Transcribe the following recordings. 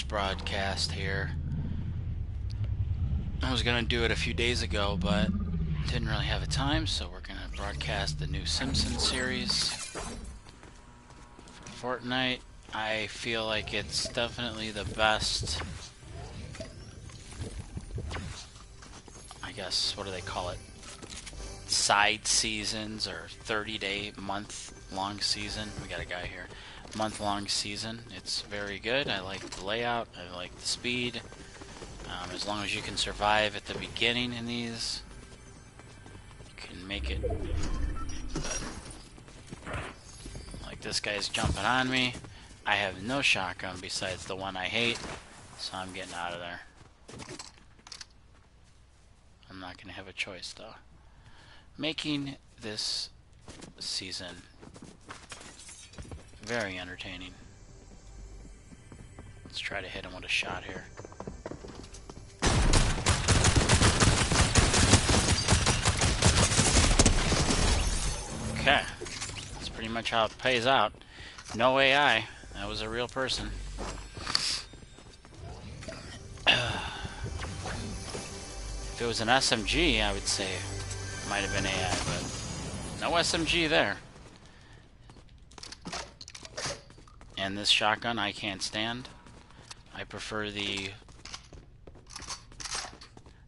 Broadcast here. I was gonna do it a few days ago, but didn't really have a time, so we're gonna broadcast the new Simpsons series for Fortnite. I feel like it's definitely the best, I guess, what do they call it? Side seasons or 30-day, month-long season. We got a guy here. Month-long season. It's very good. I like the layout. I like the speed. As long as you can survive at the beginning in these, you can make it. But, like, this guy's jumping on me. I have no shotgun besides the one I hate, so I'm getting out of there. I'm not going to have a choice, though. Making this season very entertaining. Let's try to hit him with a shot here. Okay, that's pretty much how it pays out. No AI, that was a real person. If it was an SMG, I would say it might have been AI, but no SMG there. And this shotgun I can't stand. I prefer the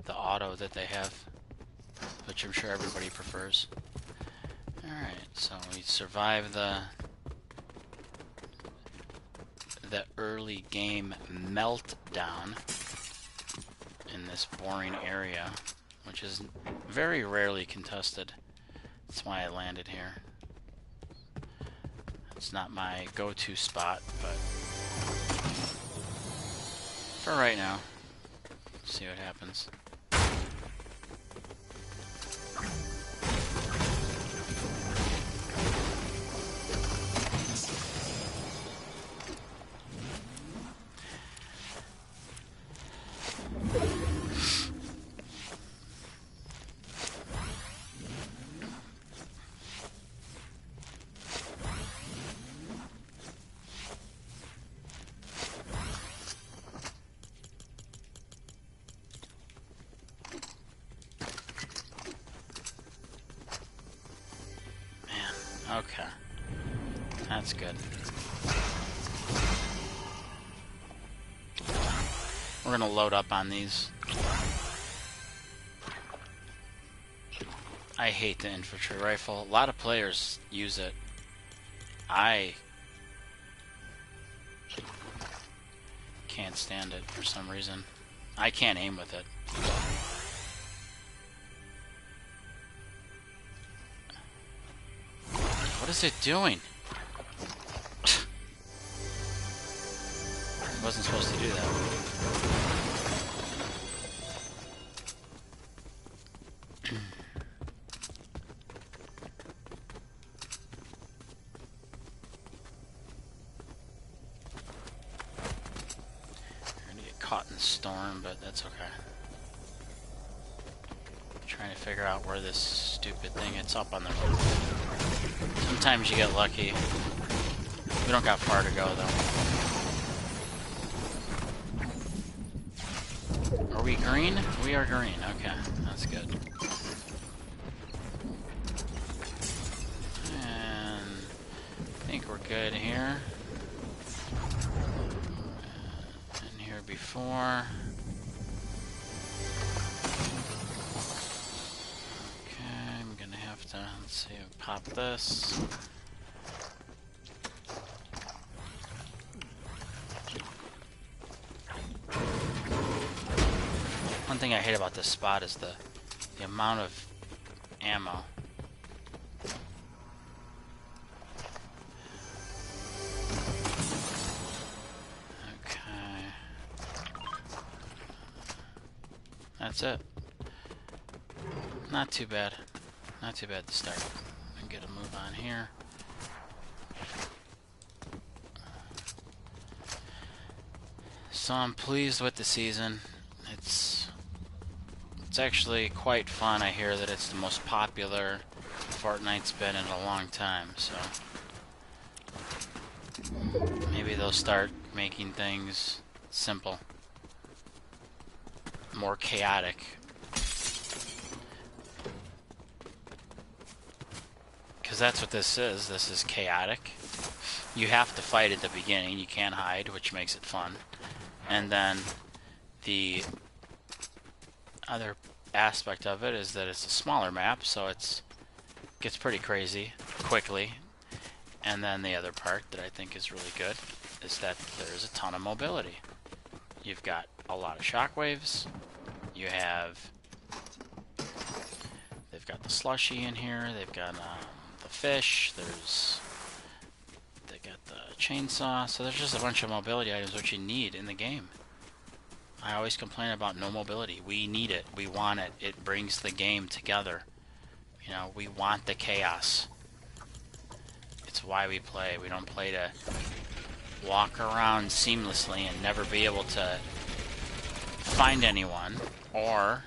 auto that they have, which I'm sure everybody prefers. Alright, so we survived the early game meltdown in this boring area, which is very rarely contested. That's why I landed here. It's not my go-to spot, but for right now, see what happens. Okay, that's good. We're gonna load up on these. I hate the infantry rifle. A lot of players use it. I can't stand it for some reason. I can't aim with it. What is it doing? It wasn't supposed to do that. We're gonna get caught in the storm, but that's okay. I'm trying to figure out where this stupid thing, it's up on the roof. Sometimes you get lucky. We don't got far to go, though. Are we green? We are green. Okay, that's good. And I think we're good here. In here before. Let's see, pop this. One thing I hate about this spot is the amount of ammo. Okay. That's it. Not too bad. Not too bad to start. And get a move on here. So I'm pleased with the season. It's actually quite fun. I hear that it's the most popular Fortnite's been in a long time, so maybe they'll start making things Simple. More chaotic. Because that's what this is. This is chaotic. You have to fight at the beginning. You can't hide, which makes it fun. And then the other aspect of it is that it's a smaller map, so it gets pretty crazy quickly. And then the other part that I think is really good is that there's a ton of mobility. You've got a lot of shockwaves. You have... They've got the slushy in here. They've got the fish. They got the chainsaw. So there's just a bunch of mobility items which you need in the game. I always complain about no mobility. We need it. We want it. It brings the game together. You know, we want the chaos. It's why we play. We don't play to walk around seamlessly and never be able to find anyone, or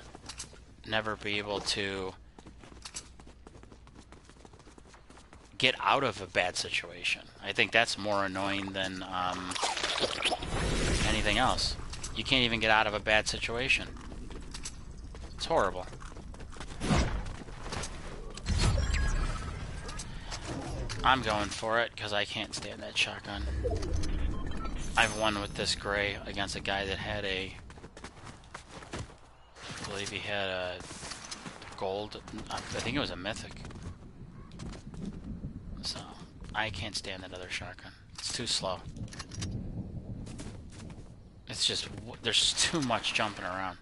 never be able to get out of a bad situation. I think that's more annoying than anything else. You can't even get out of a bad situation. It's horrible. I'm going for it because I can't stand that shotgun. I've won with this gray against a guy that had I believe he had a gold, I think it was a mythic. So, I can't stand that other shotgun. It's too slow. It's just, there's too much jumping around.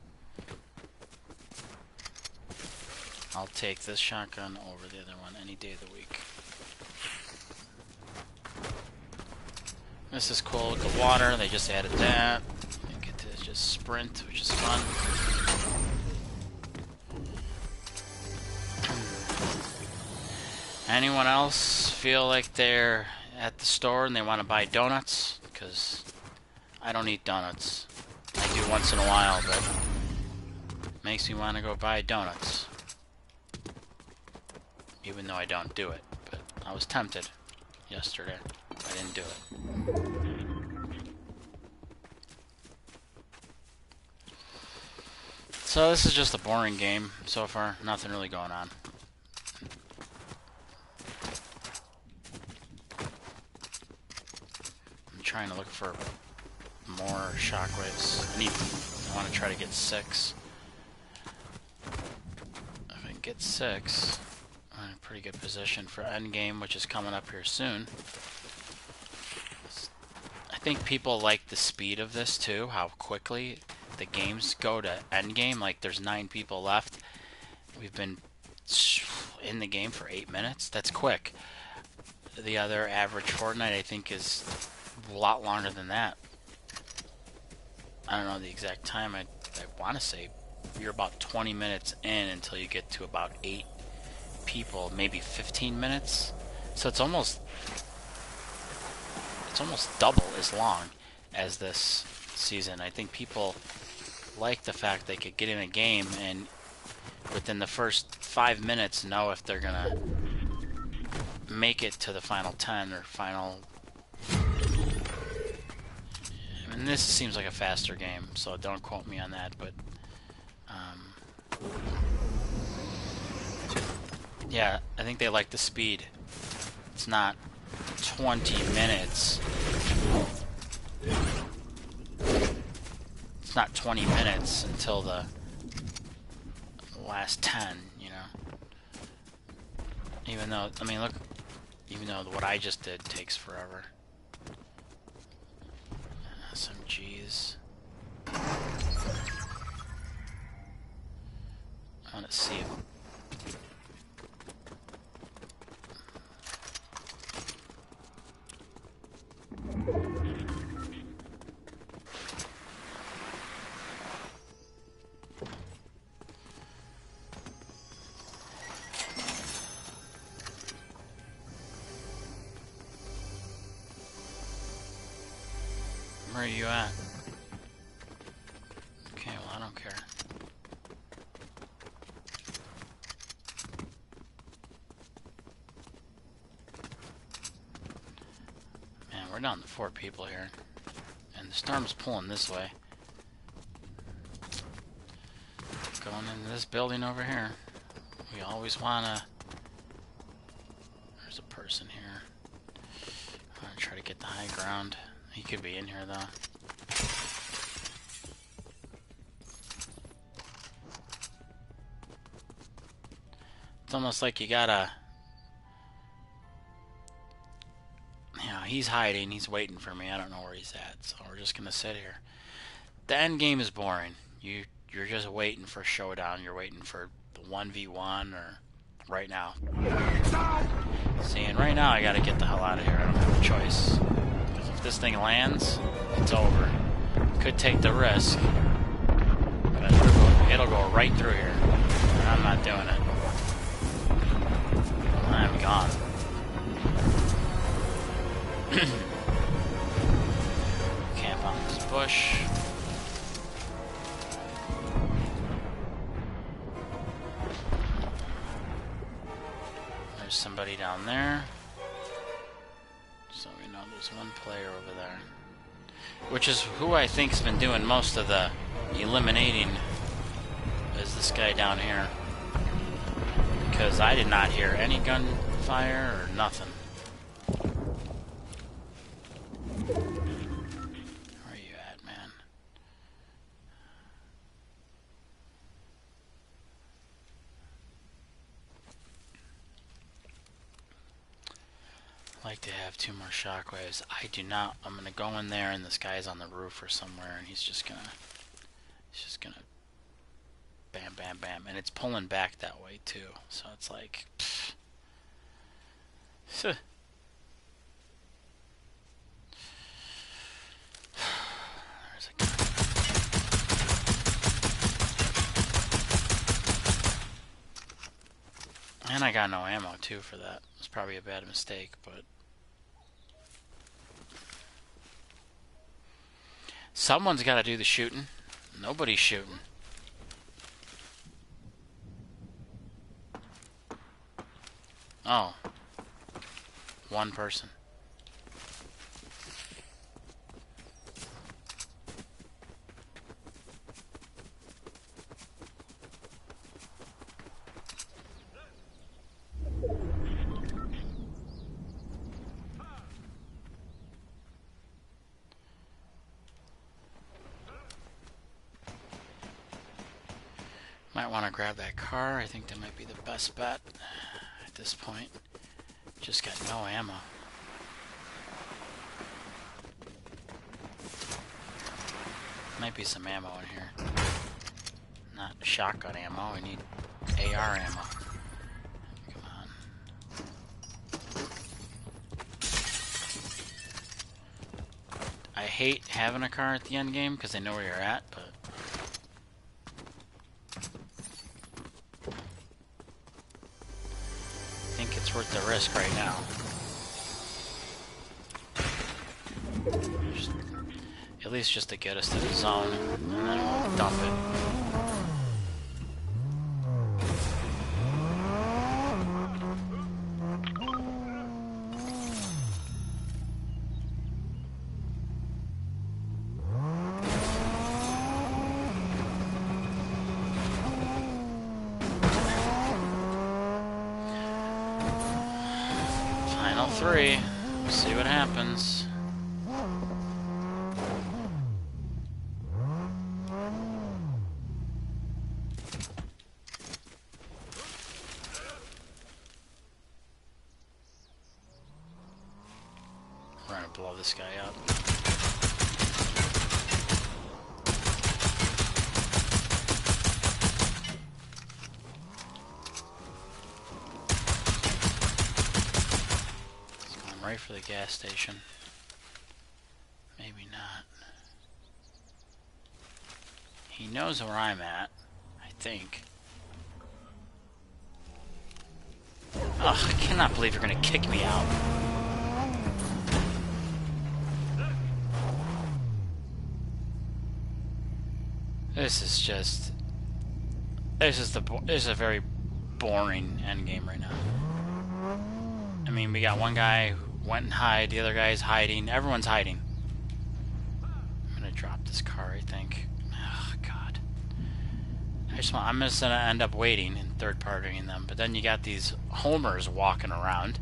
I'll take this shotgun over the other one any day of the week. This is cool. Look at water. They just added that. You get to just sprint, which is fun. Anyone else feel like they're at the store and they want to buy donuts? Because I don't eat donuts. I do once in a while, but it makes me want to go buy donuts. Even though I don't do it. But I was tempted yesterday. I didn't do it. So this is just a boring game so far. Nothing really going on. I'm trying to look for more shockwaves. I want to try to get 6. If I can get 6, I'm in a pretty good position for endgame, which is coming up here soon. I think people like the speed of this too, how quickly the games go to endgame. Like, there's 9 people left. We've been in the game for 8 minutes. That's quick. The other average Fortnite, I think, is a lot longer than that. I don't know the exact time. I want to say you're about 20 minutes in until you get to about 8 people, maybe 15 minutes. So it's almost double as long as this season. I think people like the fact they could get in a game and within the first 5 minutes know if they're gonna make it to the final 10 or final. I mean, this seems like a faster game, so don't quote me on that, but yeah, I think they like the speed. It's not 20 minutes. It's not 20 minutes until the last 10, you know. Even though, I mean, look, even though what I just did takes forever. SMGs. I want to see it. Where are you at? Okay, well, I don't care. Man, we're down to 4 people here. And Storm's pulling this way. Going into this building over here. We always wanna... There's a person here. I'm gonna try to get the high ground. He could be in here though. It's almost like you gotta... Yeah, he's hiding. He's waiting for me. I don't know where he's at, so we're just gonna sit here. The end game is boring. You're just waiting for showdown. You're waiting for the 1v1 or right now. See, and right now I gotta get the hell out of here. I don't have a choice. Because if this thing lands, it's over. Could take the risk, but it'll go right through here. And I'm not doing it. I'm gone. Camp on this bush. There's somebody down there. So we know there's one player over there. Which is who I think's been doing most of the eliminating, is this guy down here. Because I did not hear any gunfire or nothing. Where are you at, man? I'd like to have 2 more shockwaves. I do not. I'm gonna go in there, and this guy's on the roof or somewhere, and he's just gonna bam, bam, bam, and it's pulling back that way too. So it's like, there's a guy. And I got no ammo too for that. It's probably a bad mistake, but someone's got to do the shooting. Nobody's shooting. Oh. One person. Might want to grab that car. I think that might be the best bet at this point. Just got no ammo. Might be some ammo in here. Not shotgun ammo. I need AR ammo. Come on. I hate having a car at the end game because I know where you're at, but I think it's worth the risk right now. At least just to get us to the zone, and then we'll dump it. Final 3. We'll see what happens. We're gonna blow this guy up. He's going right for the gas station. Maybe not. He knows where I'm at, I think. Ugh, I cannot believe you're gonna kick me out. This is a very boring endgame right now. I mean, we got one guy who went and hid, the other guy's hiding, everyone's hiding. drop this car, I think. Oh, God. I'm just gonna end up waiting and third-partying them, but then you got these homers walking around.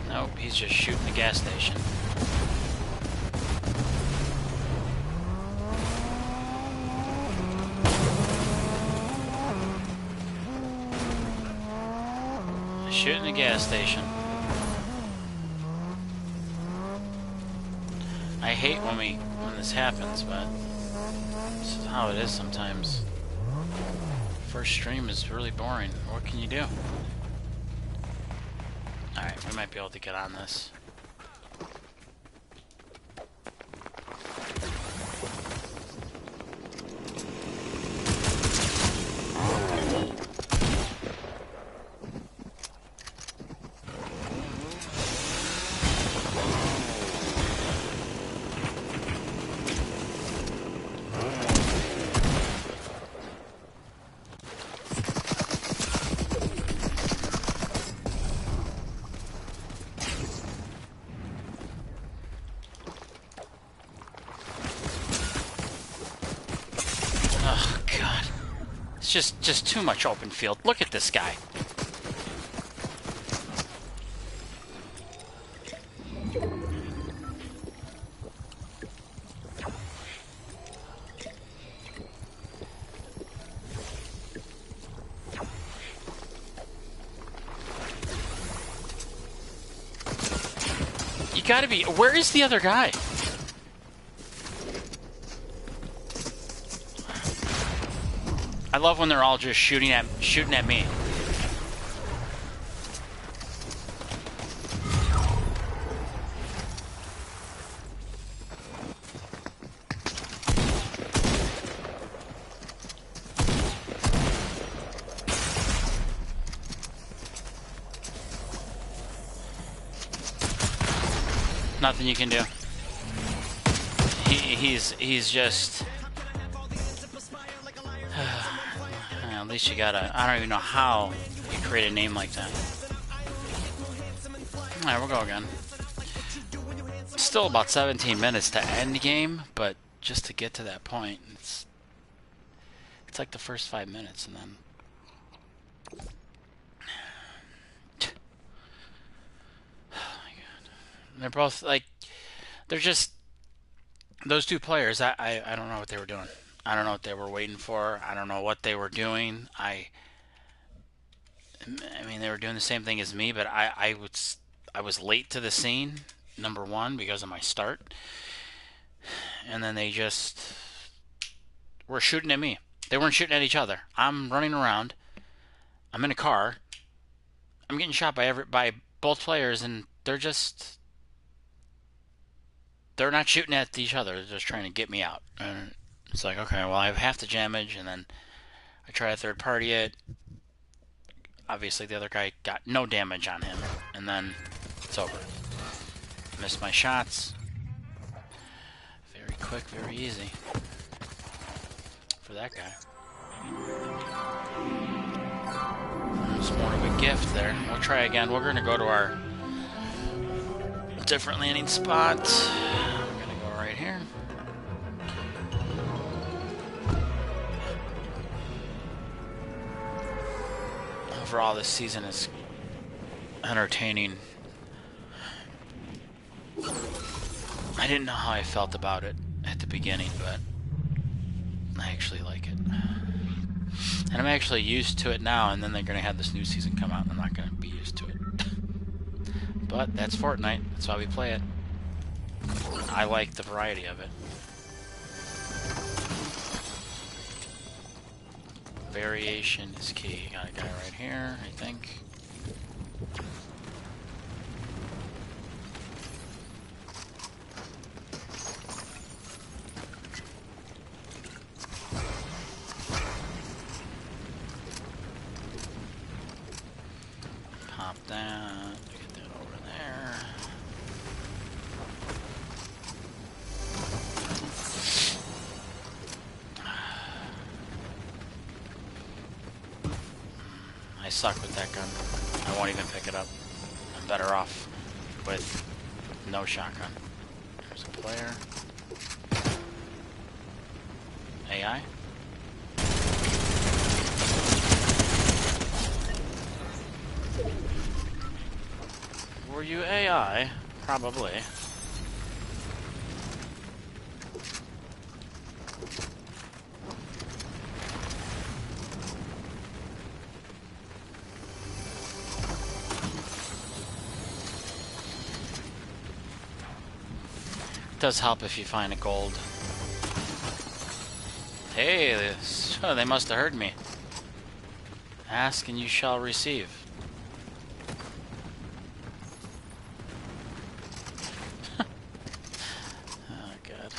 Nope, he's just shooting the gas station. Shooting the gas station. I hate when this happens, but this is how it is sometimes. First stream is really boring. What can you do? Alright, we might be able to get on this. Just too much open field. Look at this guy. You gotta be... Where is the other guy? I love when they're all just shooting at me. Nothing you can do. He's just... At least you gotta... I don't even know how you create a name like that. Alright, we'll go again. Still about 17 minutes to end game, but just to get to that point, it's like the first 5 minutes, and then... Oh my God. They're both, like... They're just... Those two players, I don't know what they were doing. I don't know what they were waiting for. I don't know what they were doing. I mean, they were doing the same thing as me, but I was late to the scene, number one, because of my start. And then they just were shooting at me. They weren't shooting at each other. I'm running around. I'm in a car. I'm getting shot by both players, and they're not shooting at each other. They're just trying to get me out. And it's like, okay, well, I have half the damage, and then I try to third party it. Obviously, the other guy got no damage on him, and then it's over. Missed my shots. Very quick, very easy for that guy. It's more of a gift there. We'll try again. We're going to go to our different landing spot. We're going to go right here. Overall, this season is entertaining. I didn't know how I felt about it at the beginning, but I actually like it. And I'm actually used to it now, and then they're going to have this new season come out, and I'm not going to be used to it. But that's Fortnite. That's why we play it. I like the variety of it. Variation is key. Got a guy right here, I think. Pop that. Get that over there. suck with that gun. I won't even pick it up. I'm better off with no shotgun. There's a player. AI? Were you AI? Probably. It does help if you find a gold. Hey, they must have heard me. Ask and you shall receive. Oh, God.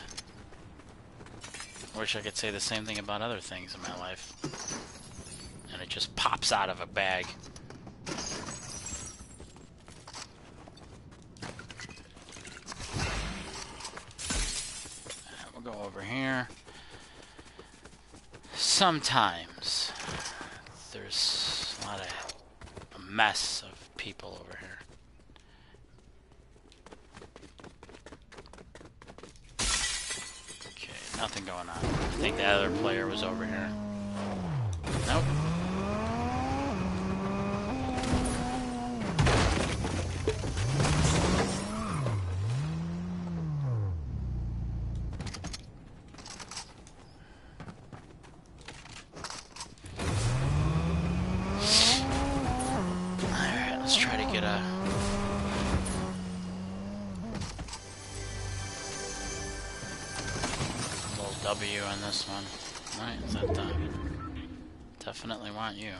I wish I could say the same thing about other things in my life. And it just pops out of a bag. We'll go over here. Sometimes there's a lot of a mess of people over here. Okay, nothing going on. I think the other player was over here. Nope. W on this one. Right, is that done? Definitely want you.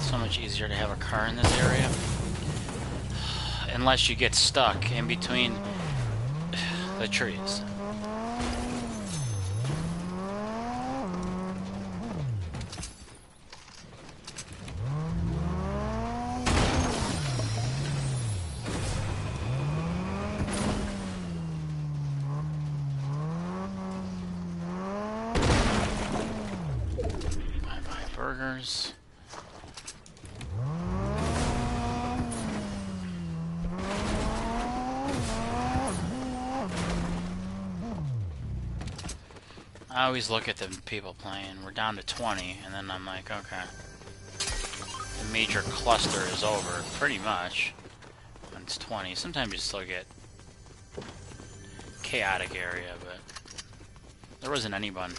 So much easier to have a car in this area. Unless you get stuck in between the trees. Bye-bye burgers. I always look at the people playing. We're down to 20, and then I'm like, okay. The major cluster is over, pretty much. When it's 20. Sometimes you still get chaotic area, but there wasn't anyone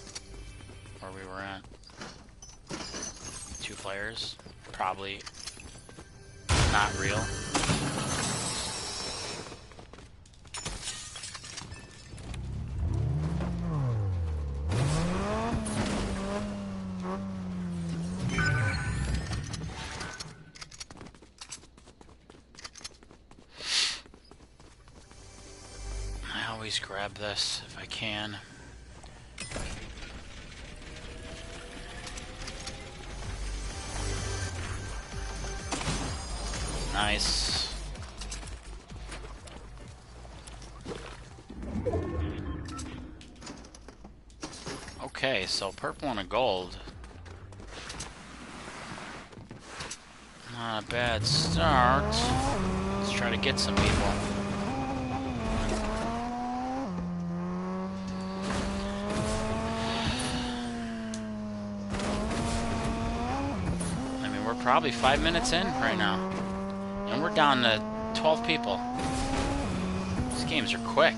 where we were at. 2 players. Probably not real. Always grab this if I can. Nice. Okay, so purple and a gold. Not a bad start. Let's try to get some people. probably 5 minutes in right now. And we're down to 12 people. These games are quick.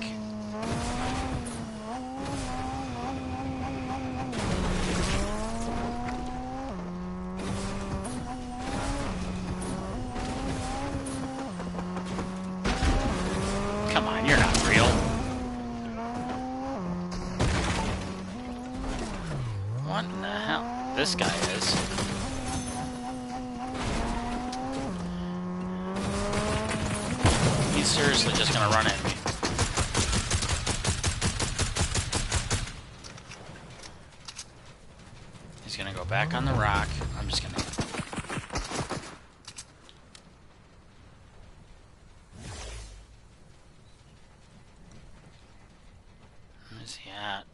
Come on, you're not real. What in the hell? This guy is. He's seriously just gonna run at me. He's gonna go back on the rock. I'm just gonna... Where's he at?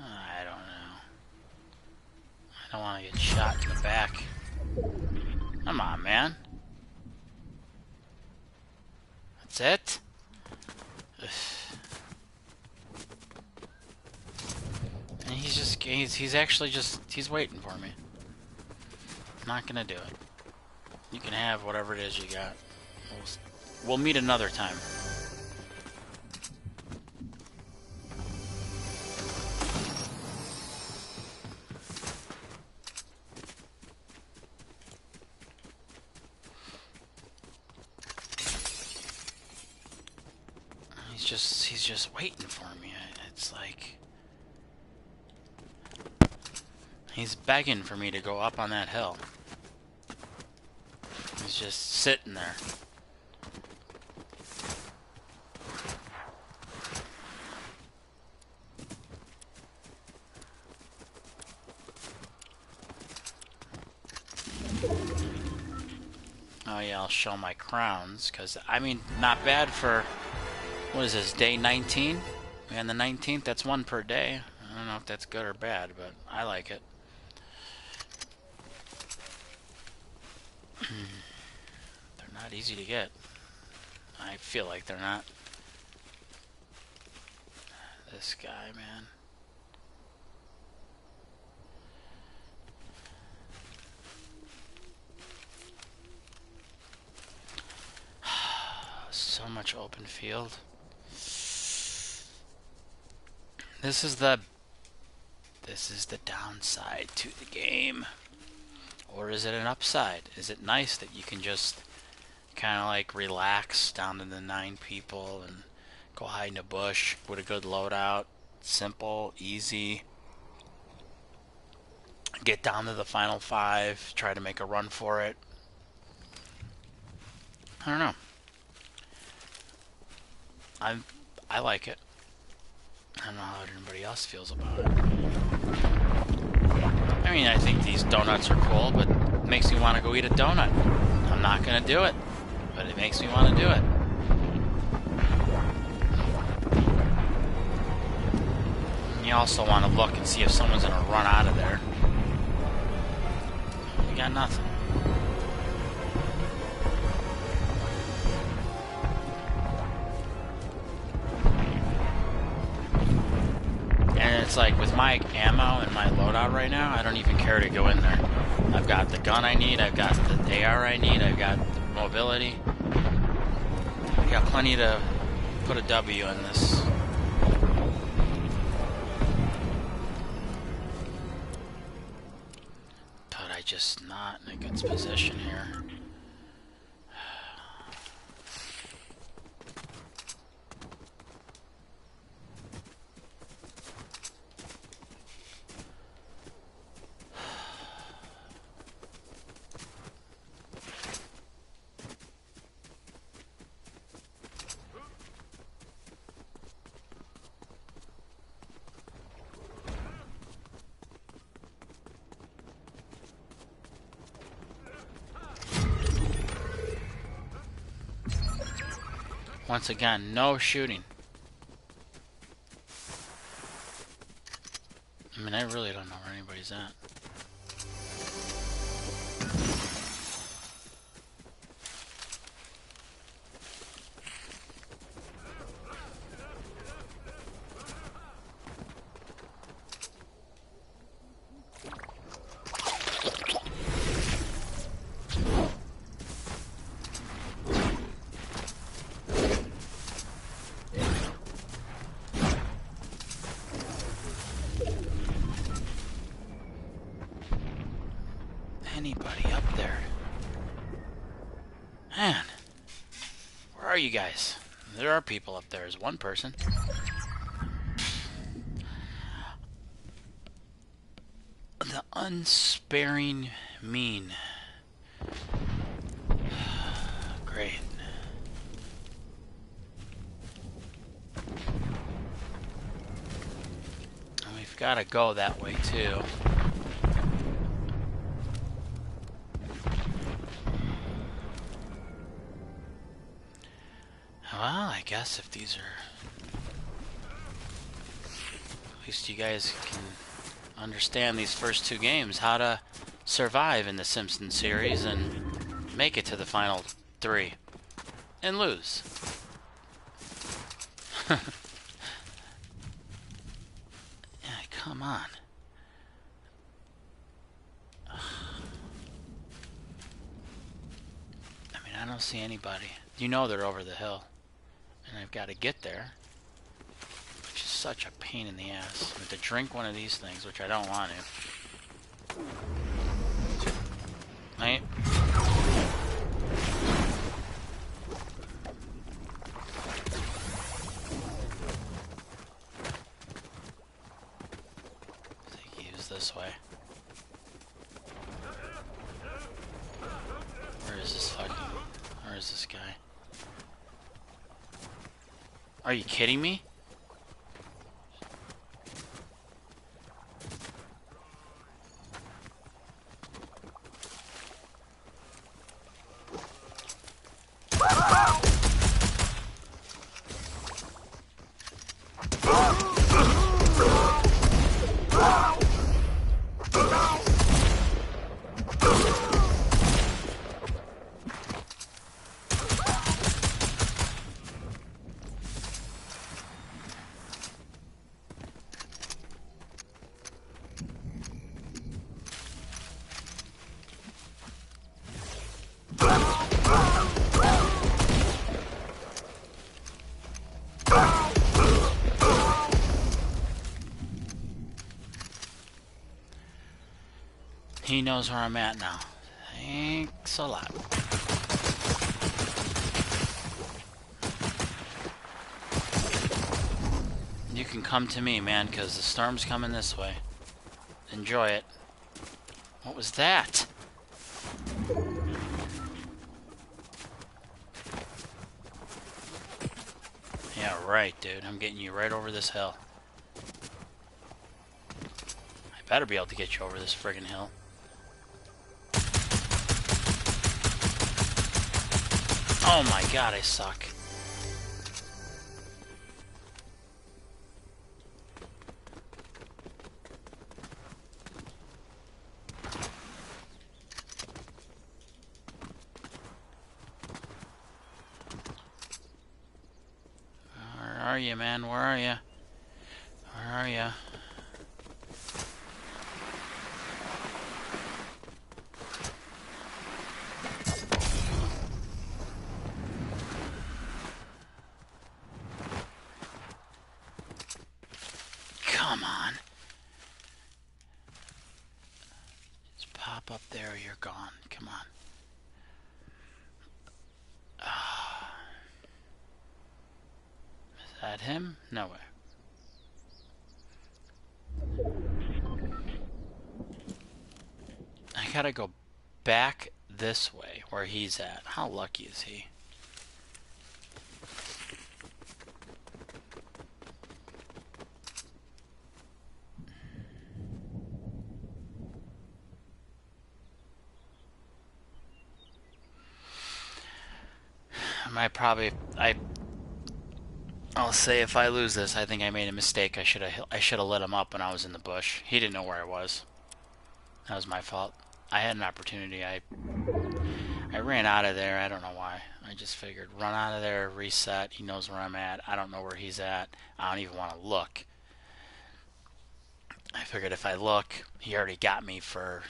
I don't know. I don't want to get shot in the back. Come on, man. That's it? Ugh. And he's actually just, he's waiting for me. I'm not gonna do it. You can have whatever it is you got. We'll meet another time. He's just waiting for me. It's like he's begging for me to go up on that hill. He's just sitting there. Oh yeah, I'll show my crowns, because, I mean, not bad for, what is this, day 19? And the 19th, that's one per day. I don't know if that's good or bad, but I like it. They're not easy to get. I feel like they're not. This guy, man. So much open field. This is the downside to the game. Or is it an upside? Is it nice that you can just kind of like relax down to the 9 people and go hide in a bush with a good loadout? Simple, easy. Get down to the final 5, try to make a run for it. I don't know. I like it. I don't know how anybody else feels about it. I mean, I think these donuts are cool, but it makes me want to go eat a donut. I'm not going to do it, but it makes me want to do it. You also want to look and see if someone's going to run out of there. You got nothing. And it's like, with my ammo and my loadout right now, I don't even care to go in there. I've got the gun I need, I've got the AR I need, I've got mobility. I got plenty to put a W in this. But I just not in a good position here. Once again, no shooting. I mean, I really don't know where anybody's at. anybody up there. Man, where are you guys? There are people up there. There's one person. The unsparing mean. Great. And we've got to go that way too. Well, I guess if these are... At least you guys can understand these first two games, how to survive in the Simpsons series and make it to the final 3 and lose. Yeah, come on. I mean, I don't see anybody. You know they're over the hill. And I've got to get there. Which is such a pain in the ass. I have to drink one of these things, which I don't want to. Right? I think use this way. Where is this fucking... Where is this guy? Are you kidding me? He knows where I'm at now. Thanks a lot. You can come to me, man, because the storm's coming this way. Enjoy it. What was that? Yeah, right, dude. I'm getting you right over this hill. I better be able to get you over this friggin' hill. Oh my god, I suck. Where are you, man? Where are you? Where are you? Come on. Just pop up there or you're gone. Come on. Is that him? No way. I gotta go back this way where he's at. How lucky is he? I'll say if I lose this, I think I made a mistake. I should have lit him up when I was in the bush. He didn't know where I was. That was my fault. I had an opportunity. I ran out of there. I don't know why. I just figured run out of there, reset. He knows where I'm at. I don't know where he's at. I don't even want to look. I figured if I look, he already got me for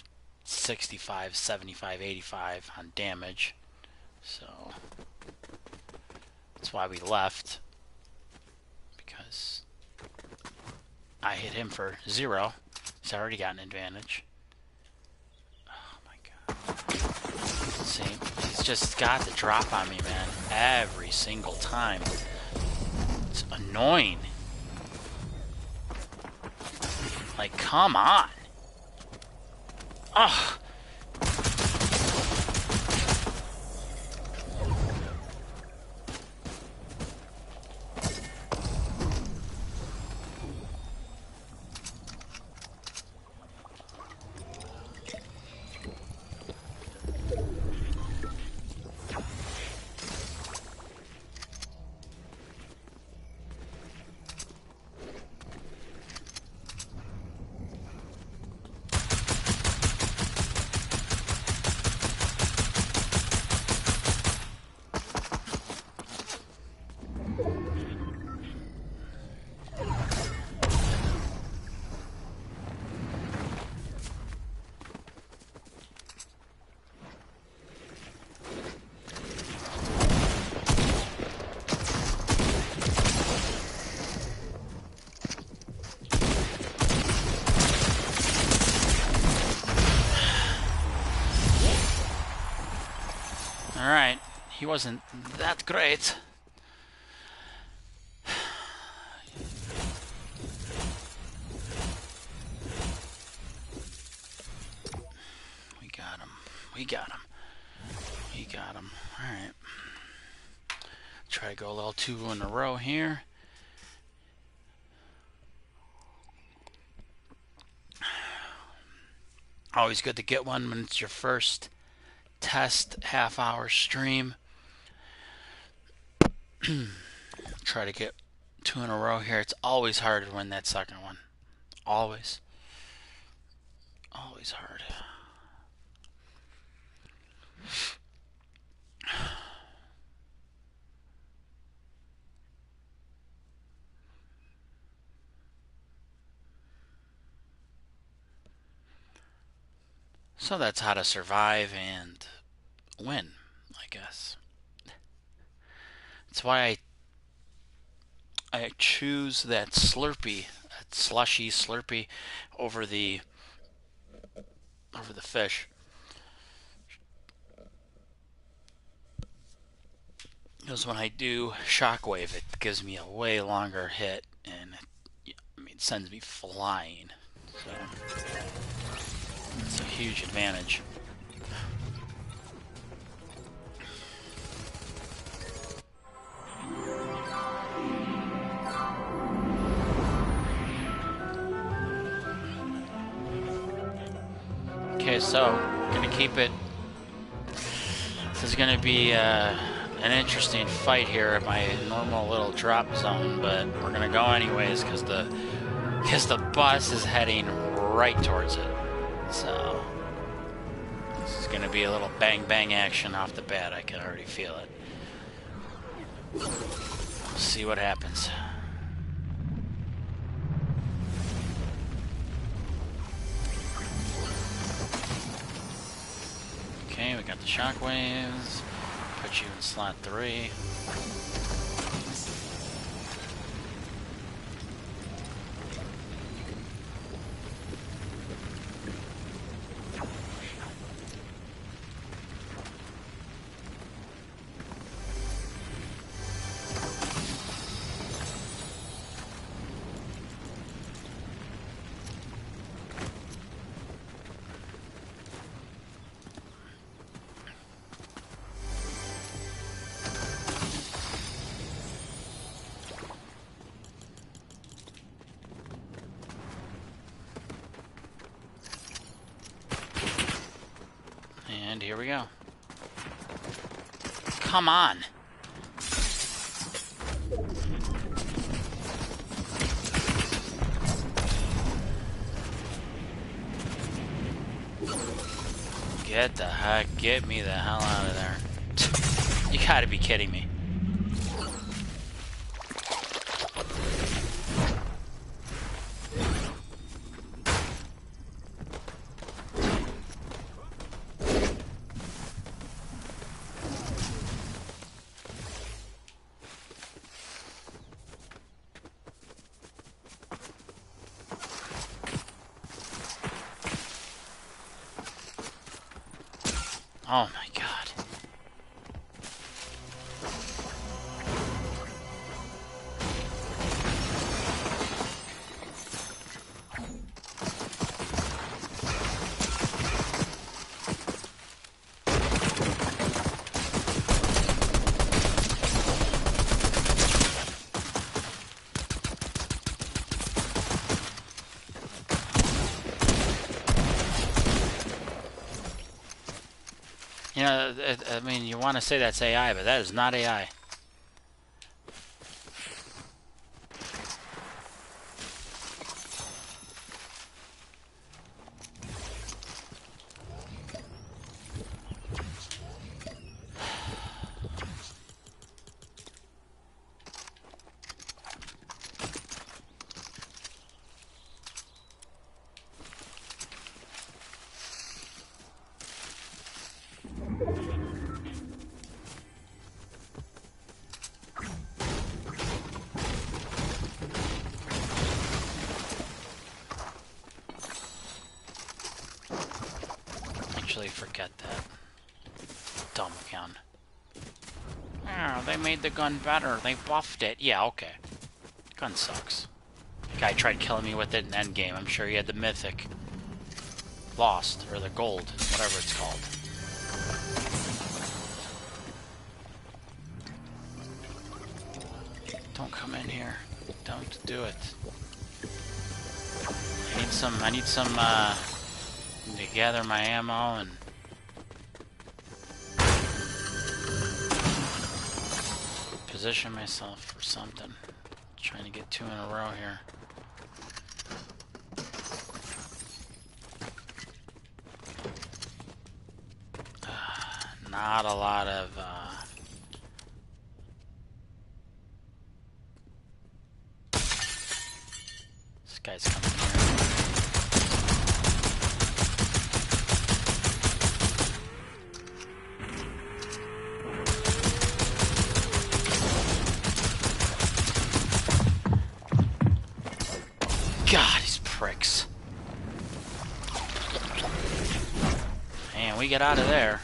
65, 75, 85 on damage. So that's why we left. Because I hit him for 0. He's already got an advantage. Oh my god. See, he's just got the drop on me, man. Every single time. It's annoying. Like, come on. Ugh. Alright, he wasn't that great. We got him. We got him. We got him. Alright. Try to go a little 2 in a row here. Always good to get one when it's your first test half-hour stream. Try to get 2 in a row here. It's always hard to win that second one. Always. Always hard. So that's how to survive and win, I guess. That's why I choose that Slurpee, that slushy Slurpee, over the fish. Because when I do Shockwave, it gives me a way longer hit, and it sends me flying. So it's a huge advantage. Okay, so gonna keep it. This is gonna be an interesting fight here at my normal little drop zone, but we're gonna go anyways because the bus is heading right towards it. So this is gonna be a little bang bang action off the bat. I can already feel it. We'll see what happens. Okay, we got the shockwaves. Put you in slot 3. And here we go. Come on. Get me the hell out of there. You gotta be kidding me. Oh my god. You know, I mean, you want to say that's AI, but that is not AI. Actually, forget that. Dumb gun. Oh, they made the gun better. They buffed it. Yeah, okay. Gun sucks. Guy tried killing me with it in Endgame. I'm sure he had the mythic. Lost, or the gold, whatever it's called. Don't come in here. Don't do it. I need some, to gather my ammo and... position myself for something. Trying to get 2 in a row here. Not a lot of, this guy's coming here. God, these pricks. Man, we get out of there.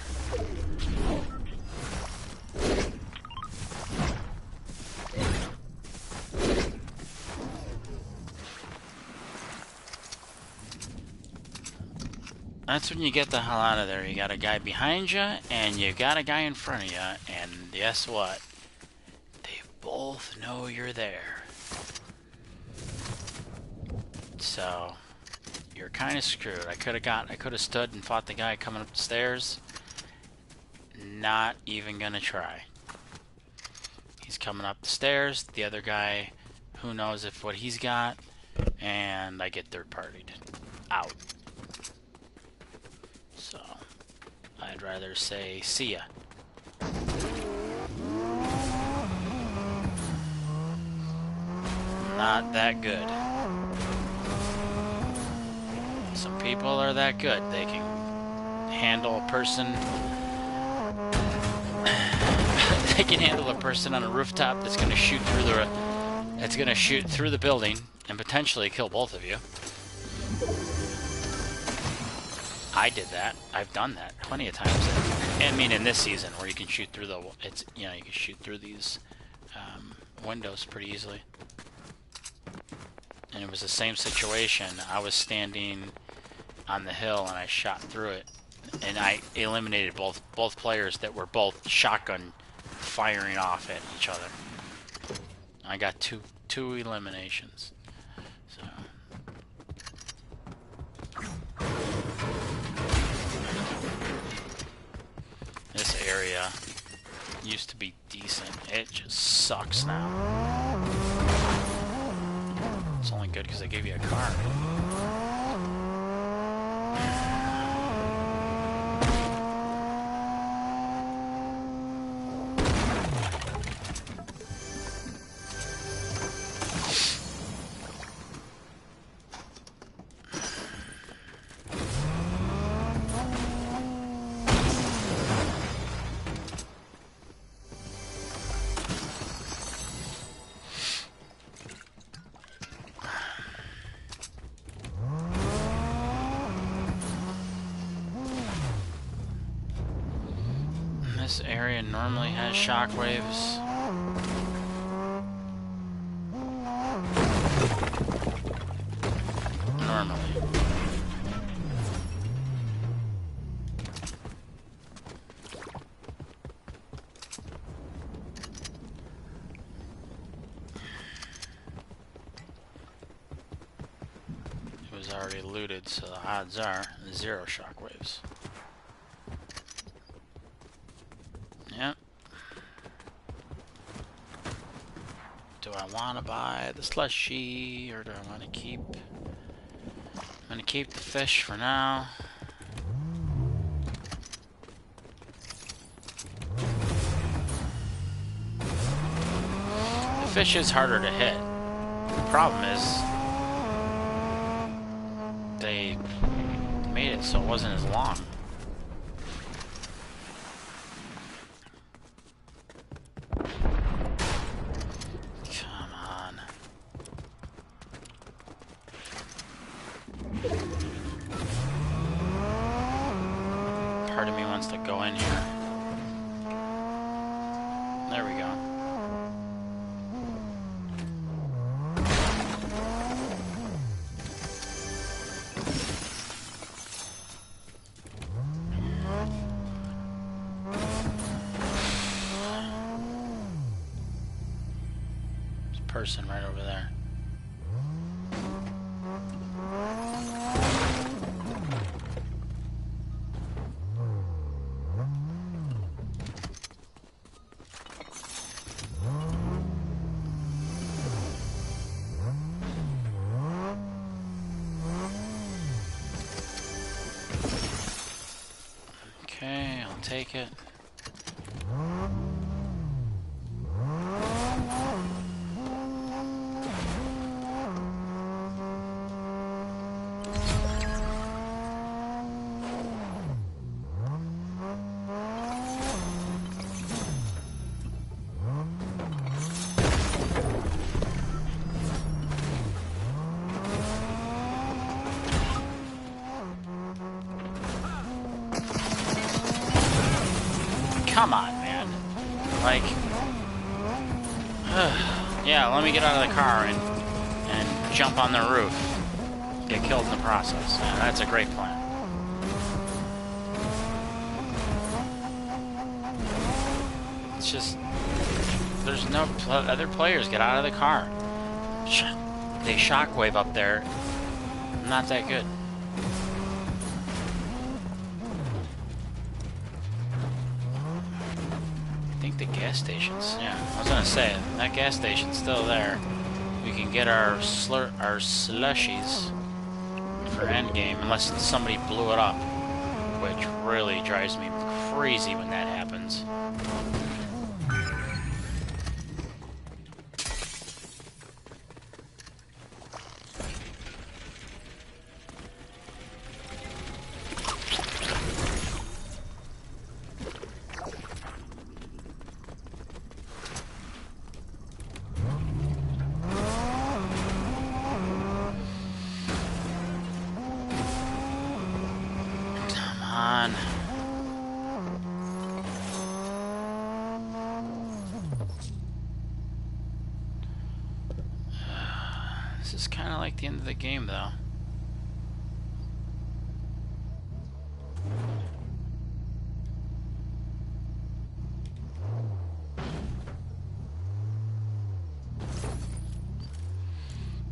That's when you get the hell out of there. You got a guy behind you, and you got a guy in front of you, and guess what? They both know you're there. So, you're kind of screwed. I could have stood and fought the guy coming up the stairs. Not even gonna try. He's coming up the stairs. The other guy, who knows if what he's got, and I get third-partied. Out. So, I'd rather say, see ya. Not that good. Some people are that good. They can handle a person. They can handle a person on a rooftop that's going to shoot through the building and potentially kill both of you. I did that. I've done that plenty of times. I mean, in this season, where you can shoot through you can shoot through these windows pretty easily. And it was the same situation. I was standing on the hill and I shot through it, and I eliminated both players that were both shotgun firing off at each other. I got two eliminations. So. This area used to be decent. It just sucks now. It's only good because they gave you a car. This area normally has shockwaves. Normally. It was already looted, so the odds are 0 shockwaves. Do I want to buy the slushy, or do I want to keep... I'm going to keep the fish for now. The fish is harder to hit. The problem is... they made it so it wasn't as long. Part of me wants to go in here. There we go. There's a person right over there. Okay, I'll take it. Come on, man. Like, yeah, let me get out of the car and jump on the roof. Get killed in the process. Yeah, that's a great plan. It's just, there's no other players. Get out of the car. They shockwave up there. Not that good. I think the gas station's, yeah, I was gonna say, that gas station's still there. We can get our slushies for endgame, unless somebody blew it up, which really drives me crazy when that happens. This is kind of like the end of the game, though.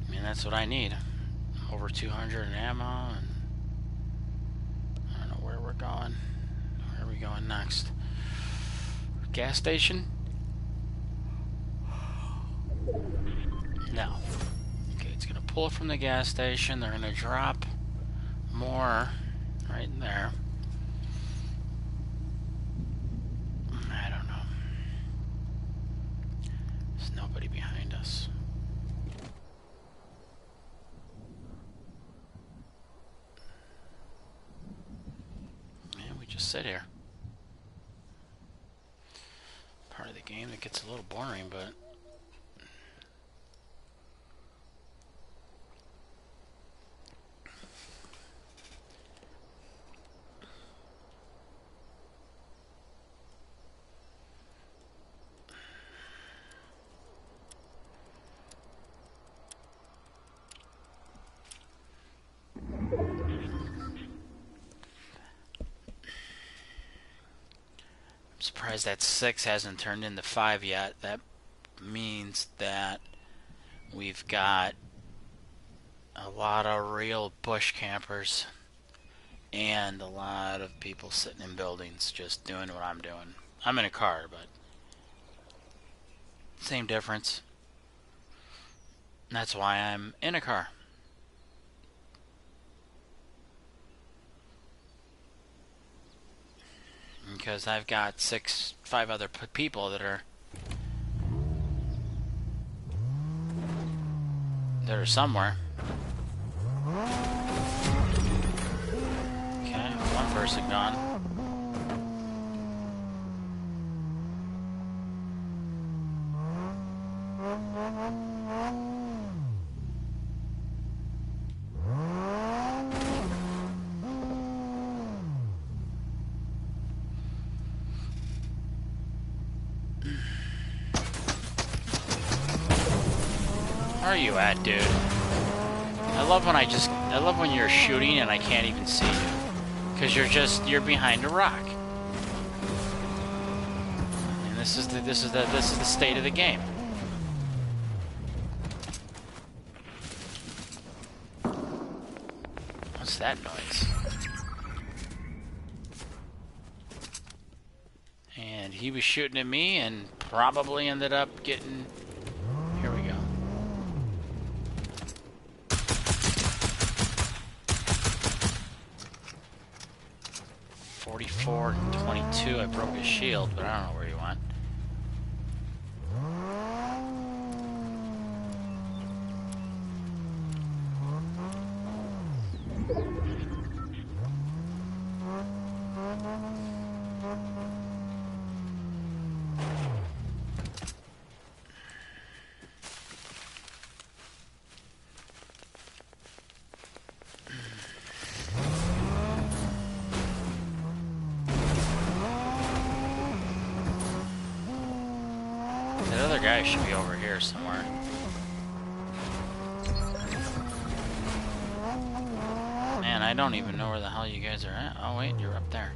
I mean, that's what I need. Over 200 in ammo, and I don't know where we're going. Where are we going next? Gas station? No. Okay, it's gonna pull it from the gas station. They're gonna drop more right there. I don't know. There's nobody behind us. Man, we just sit here. Part of the game that gets a little boring, but surprised that 6 hasn't turned into 5 yet. That means that we've got a lot of real bush campers and a lot of people sitting in buildings just doing what I'm doing. I'm in a car, but same difference. That's why I'm in a car. Because I've got 5 other people that are somewhere. Okay, one person gone. Where are you at, dude? I love when you're shooting and I can't even see you. Because you're behind a rock. And this is the state of the game. What's that noise? And he was shooting at me and probably ended up getting... Here we go. .22. I broke his shield, but I don't know where he went. That other guy should be over here somewhere. Man, I don't even know where the hell you guys are at. Oh wait, you're up there.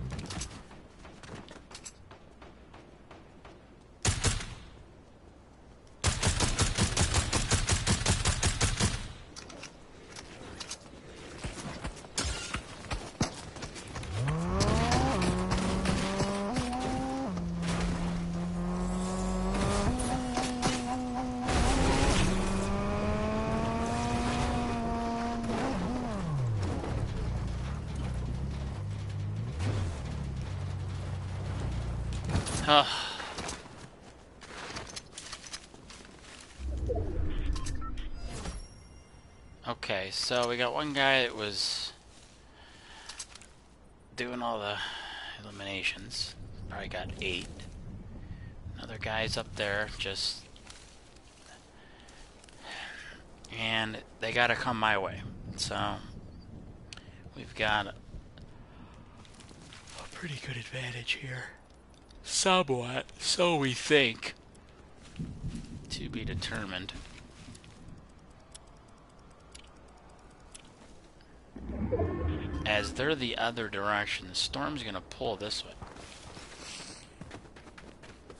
Okay, so we got one guy that was doing all the eliminations. Probably got 8. Another guy's up there, just... And they gotta come my way. So, we've got a pretty good advantage here. Somewhat, so we think. To be determined. As they're the other direction, the storm's gonna pull this way.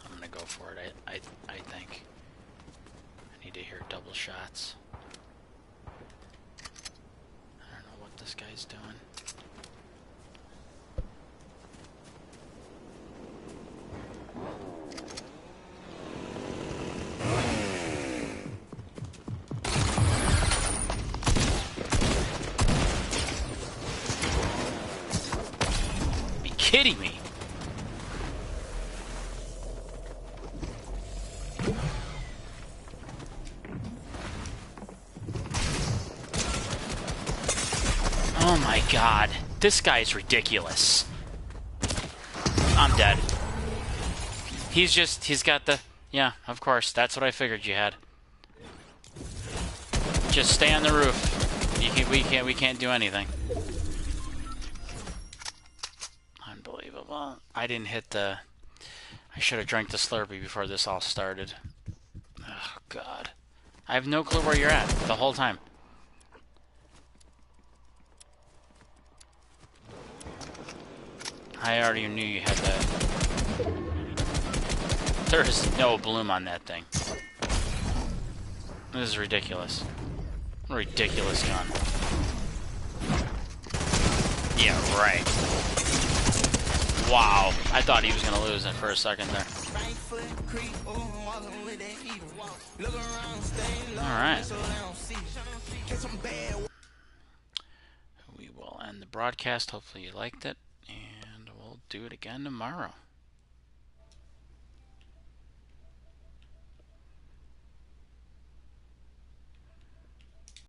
I'm gonna go for it, I think. I need to hear double shots. I don't know what this guy's doing. Kidding me? Oh my god, this guy is ridiculous. I'm dead. He's got the... Yeah, of course, that's what I figured you had. Just stay on the roof. We can't do anything. I didn't hit the... I should have drank the Slurpee before this all started. Oh, God. I have no clue where you're at the whole time. I already knew you had that. There is no bloom on that thing. This is ridiculous. Ridiculous gun. Yeah, right. Wow, I thought he was going to lose it for a second there. Alright. We will end the broadcast. Hopefully you liked it. And we'll do it again tomorrow.